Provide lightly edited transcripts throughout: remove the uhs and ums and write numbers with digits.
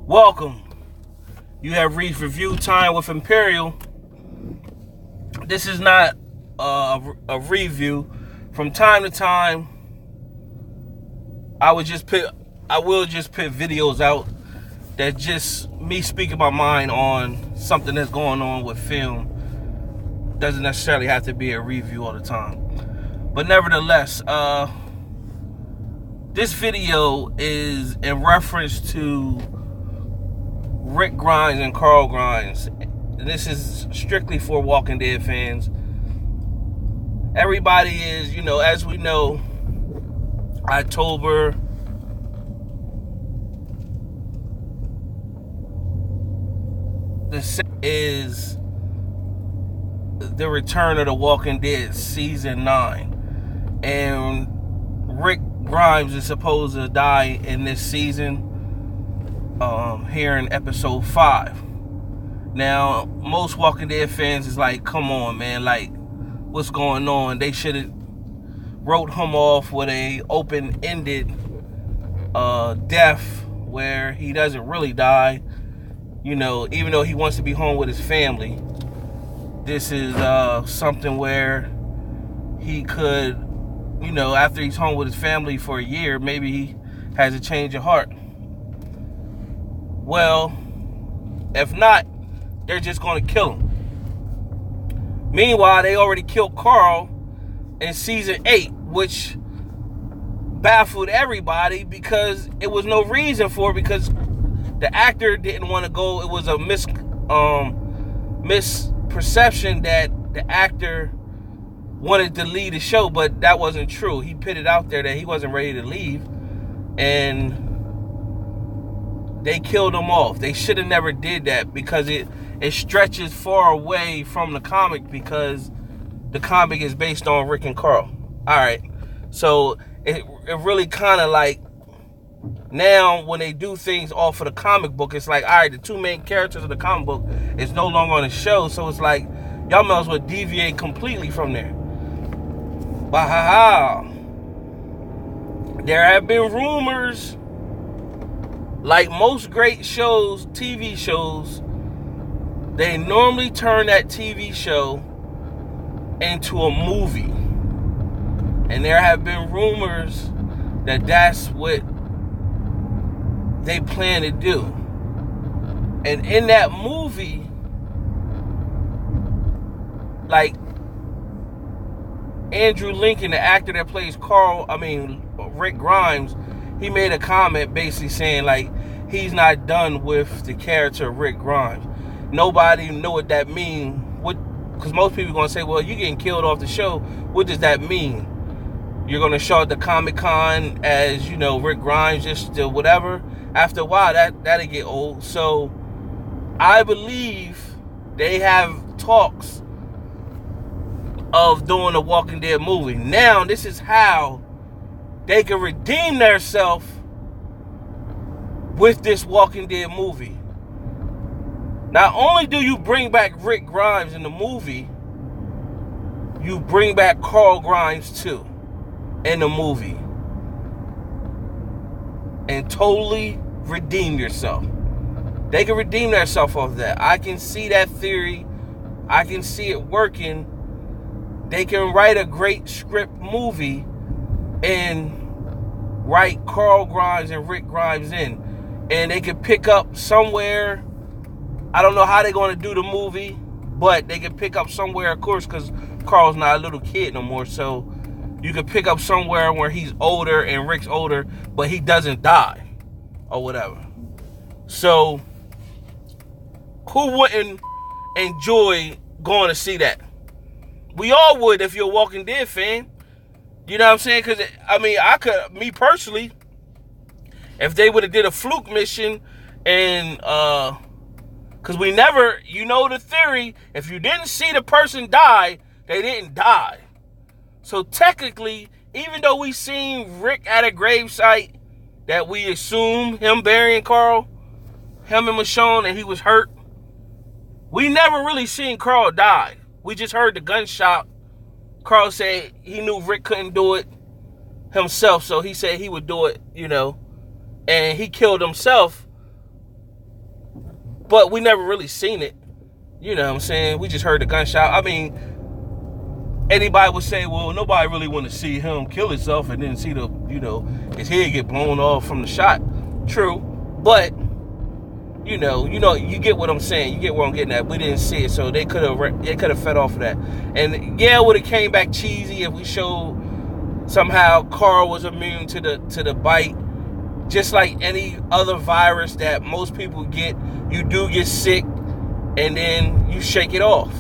Welcome. You have reached review time with Imperial. This is not a review. From time to time, I will just put videos out that just me speaking my mind on something that's going on with film. Doesn't necessarily have to be a review all the time. But nevertheless, this video is in reference to Rick Grimes and Carl Grimes. This is strictly for Walking Dead fans. Everybody is, as we know, October is the return of the Walking Dead season 9. And Rick Grimes is supposed to die in this season. Here in episode 5. Now, most Walking Dead fans is like, come on, man, like, what's going on? They should have wrote him off with a open-ended death where he doesn't really die. Even though he wants to be home with his family. This is something where he could, after he's home with his family for a year, maybe he has a change of heart. Well, if not, they're just going to kill him. Meanwhile, they already killed Carl in season 8, which baffled everybody because it was no reason for it, because the actor didn't want to go. It was a misperception that the actor wanted to leave the show, but that wasn't true. He put it out there that he wasn't ready to leave, and they killed him off. They should have never did that because it stretches far away from the comic, because the comic is based on Rick and Carl. Alright, so it really kind of like, now when they do things off of the comic book, it's like, alright, the two main characters of the comic book is no longer on the show, so it's like, y'all might as well deviate completely from there. But there have been rumors, like most great shows, TV shows, they normally turn that TV show into a movie. And there have been rumors that that's what they plan to do. And in that movie, like Andrew Lincoln, the actor that plays Rick Grimes, he made a comment basically saying like he's not done with the character of Rick Grimes. Nobody know what that means. Because most people are going to say, well, you're getting killed off the show. What does that mean? You're going to show at the Comic-Con as, Rick Grimes, just whatever. After a while, that'll get old. So I believe they have talks of doing a Walking Dead movie. Now, this is how they can redeem themselves with this Walking Dead movie. Not only do you bring back Rick Grimes in the movie, you bring back Carl Grimes too in the movie. And totally redeem yourself. They can redeem themselves off that. I can see that theory. I can see it working. They can write a great script movie and write Carl Grimes and Rick Grimes in. And they can pick up somewhere. I don't know how they're going to do the movie, but they can pick up somewhere, of course, because Carl's not a little kid no more. So you can pick up somewhere where he's older and Rick's older, but he doesn't die or whatever. So who wouldn't enjoy going to see that? We all would if you're a Walking Dead fan. You know what I'm saying? Because, me personally, if they would have did a fluke mission and, because we never, the theory, if you didn't see the person die, they didn't die. So technically, even though we seen Rick at a gravesite that we assume him burying Carl, him and Michonne, and he was hurt, we never really seen Carl die. We just heard the gunshot. Carl said he knew Rick couldn't do it himself, so he said he would do it, and he killed himself But we never really seen it. You know what I'm saying? We just heard the gunshot. I mean, anybody would say, well, nobody really want to see him kill himself and then see the, his head get blown off from the shot. True. But, you get what I'm saying. You get where I'm getting at. We didn't see it, so they could have fed off of that. And yeah, it would have came back cheesy if we showed somehow Carl was immune to the bite. Just like any other virus that most people get, you do get sick, and then you shake it off.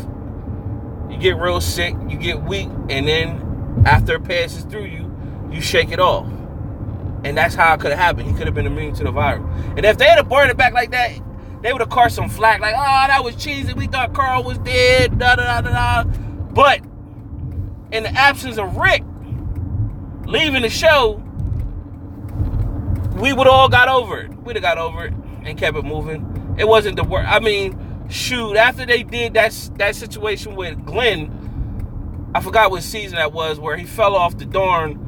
You get real sick, you get weak, and then after it passes through you, you shake it off. And that's how it could have happened. He could have been immune to the virus. And if they had brought it back like that, they would have caught some flack, like, oh, that was cheesy. We thought Carl was dead, da-da-da-da-da. But in the absence of Rick leaving the show, we would all got over it. We'd have got over it and kept it moving. It wasn't the worst. I mean, shoot, after they did that situation with Glenn, I forgot what season that was, where he fell off the darn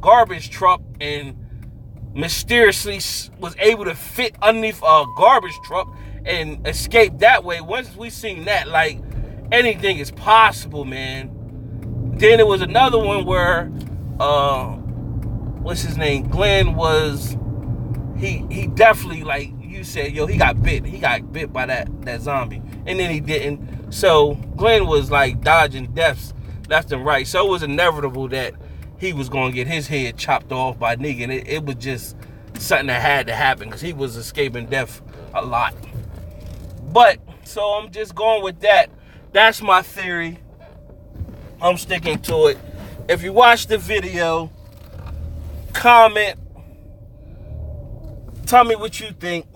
garbage truck and mysteriously was able to fit underneath a garbage truck and escape that way. Once we seen that, like, anything is possible, man. Then there was another one where what's his name? Glenn was he definitely, like you said, he got bit. He got bit by that zombie. And then he didn't. So Glenn was like dodging deaths left and right. So it was inevitable that he was going to get his head chopped off by Negan. It was just something that had to happen because he was escaping death a lot. But, so I'm just going with that. That's my theory. I'm sticking to it. If you watch the video, comment. Tell me what you think.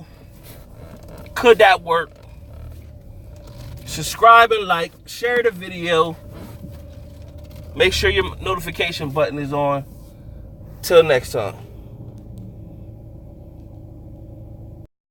Could that work? Subscribe and like. Share the video. Make sure your notification button is on. Till next time.